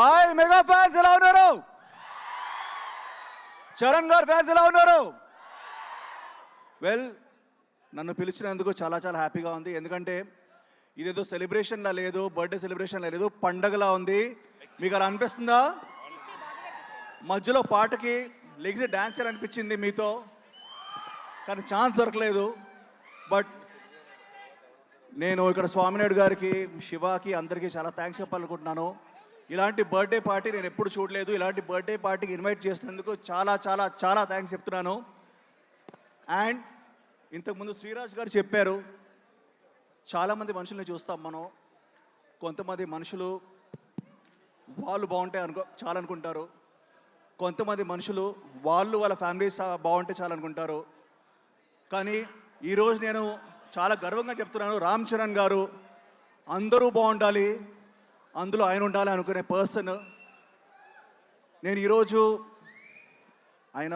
Hi mega fans ఎలా ఉన్నారు? చరణ్ గారు ఫ్యాన్స్ ఎలా ఉన్నారు? వెల్, నన్ను పిలిచినందుకు చాలా చాలా హ్యాపీగా ఉంది. ఎందుకంటే ఇదేదో సెలబ్రేషన్లా లేదు, బర్త్డే సెలబ్రేషన్లా లేదు, పండగలా ఉంది. మీకు అలా అనిపిస్తుందా? మధ్యలో పాటకి లెగిసి డ్యాన్స్ చేయాలనిపించింది మీతో, కానీ ఛాన్స్ దొరకలేదు. బట్ నేను ఇక్కడ స్వామినాయుడు గారికి, శివాకి, అందరికీ చాలా థ్యాంక్స్ చెప్పాలనుకుంటున్నాను. ఇలాంటి బర్త్డే పార్టీ నేను ఎప్పుడు చూడలేదు. ఇలాంటి బర్త్డే పార్టీకి ఇన్వైట్ చేసినందుకు చాలా చాలా చాలా థ్యాంక్స్ చెప్తున్నాను. అండ్ ఇంతకుముందు శ్రీరాజ్ గారు చెప్పారు, చాలామంది మనుషుల్ని చూస్తాం మనం. కొంతమంది మనుషులు వాళ్ళు బాగుంటాయి చాలా అనుకుంటారు. కొంతమంది మనుషులు వాళ్ళ ఫ్యామిలీస్ బాగుంటే చాలా అనుకుంటారు. కానీ ఈరోజు నేను చాలా గర్వంగా చెప్తున్నాను, రామ్ చరణ్ గారు అందరూ బాగుండాలి, అందులో ఆయన ఉండాలి అనుకునే పర్సన్. నేను ఈరోజు ఆయన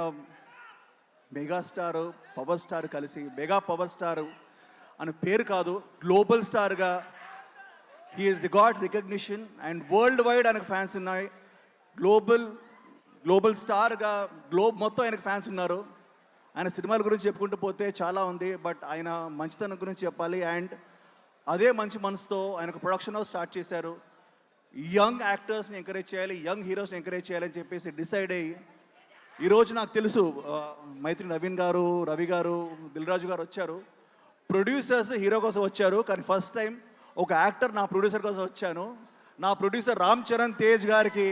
మెగాస్టార్, పవర్ స్టార్ కలిసి మెగా పవర్ స్టార్ అని పేరు కాదు, గ్లోబల్ స్టార్గా he's the got recognition. And world wide ఆయనకు ఫ్యాన్స్ ఉన్నాయి. గ్లోబల్ స్టార్గా గ్లోబ్ మొత్తం ఆయనకు ఫ్యాన్స్ ఉన్నారు. ఆయన సినిమాల గురించి చెప్పుకుంటూ పోతే చాలా ఉంది, బట్ ఆయన మంచితనం గురించి చెప్పాలి. అండ్ అదే మంచి మనసుతో ఆయనకు ప్రొడక్షన్ హౌస్ స్టార్ట్ చేశారు. యంగ్ యాక్టర్స్ని ఎంకరేజ్ చేయాలి, యంగ్ హీరోస్ని ఎంకరేజ్ చేయాలని చెప్పేసి డిసైడ్ అయ్యి ఈరోజు నాకు తెలుసు మైత్రి నవీన్ గారు, రవి గారు, దిల్ రాజు గారు వచ్చారు. ప్రొడ్యూసర్స్ హీరో కోసం వచ్చారు, కానీ ఫస్ట్ టైం ఒక యాక్టర్ నా ప్రొడ్యూసర్ కోసం వచ్చాను. నా ప్రొడ్యూసర్ రామ్ చరణ్ తేజ్ గారికి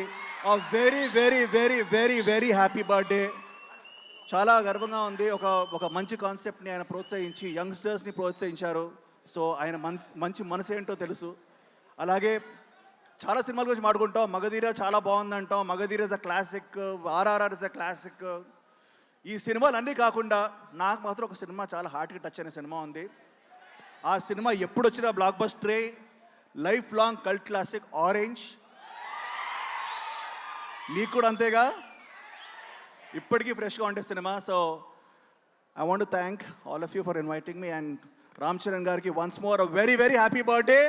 very very very very very happy birthday. చాలా గర్వంగా ఉంది. ఒక మంచి కాన్సెప్ట్ని ఆయన ప్రోత్సహించి యంగ్స్టర్స్ని ప్రోత్సహించారు. సో ఆయన మంచి మనసు ఏంటో తెలుసు. అలాగే చాలా సినిమాల గురించి మాట్లాడుకుంటాం. మగధీర చాలా బాగుందంటాం, Magadheera is a classic, RRR is a classic. ఈ సినిమాలు అన్నీ కాకుండా నాకు మాత్రం ఒక సినిమా చాలా హార్ట్కి టచ్ అయిన సినిమా ఉంది. ఆ సినిమా ఎప్పుడు వచ్చినా బ్లాక్ బస్టరే, life long cult classic orange. మీకు కూడా అంతేగా, ఇప్పటికీ ఫ్రెష్గా ఉండే cinema. So I want to thank all of you for inviting me. And Ram Charan గారికి once more very very happy birthday.